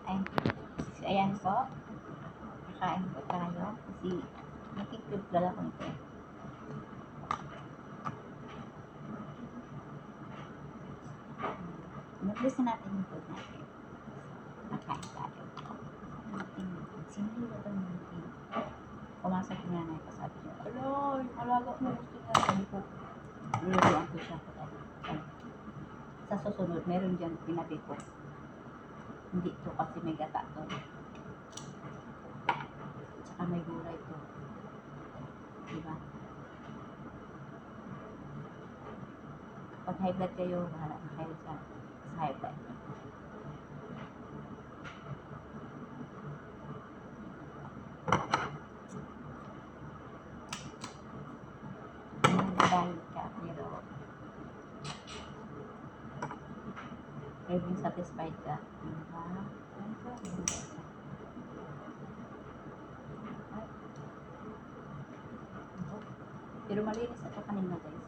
Ay, ayan po. Kakain po tayo. Kasi nakikipagdala ko nito. Nag-listen natin yung food natin. Kakain tayo. Sinuli ito natin. Pumasok yung nanay ko, sabi niya, ala, yung alaga mo gusto niya. Sabi ko, lulutuan ko siya. Sa susunod, meron dyan tinabi ko. Hindi to kasi may gata to. Tsaka may gulay to. Diba? Kapag high blood kayo, bahala na kayo sa high blood. Nagdahil ka, pero every satisfied ka. Diba? Pero malinis ako kanina guys.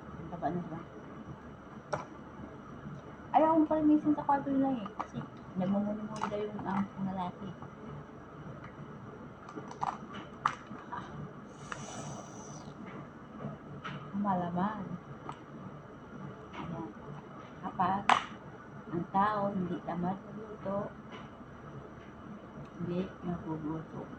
Kasi taba na ba? Ayaw akong palinisin sa kwarto nila eh. Kasi nagmumuni-muni daw yung kong lalaki. Malaman. Ayan. Kapag ang tao hindi tamad magluto, hindi magugutom.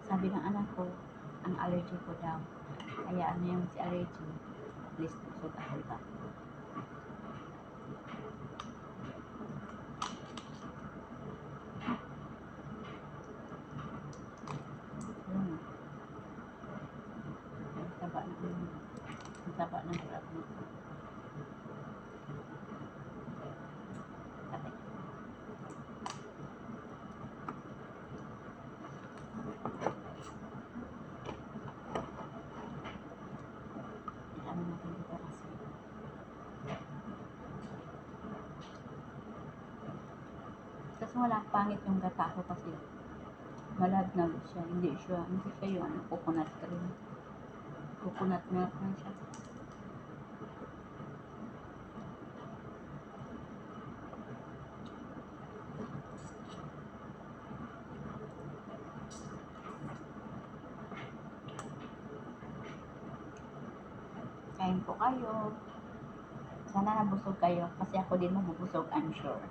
Sabi ng anak ko, ang allergy ko daw. Kaya ano yung si allergy, at least busog ako ba. Ang taba ng ulat mo. Ano natin dito kasi. Kasi wala pangit yung gata ko kasi malagnag siya. Hindi siya yung coconut cream. Coconut milk na siya. Kain po kayo. Sana nabusog kayo kasi ako din mabubusog, I'm sure.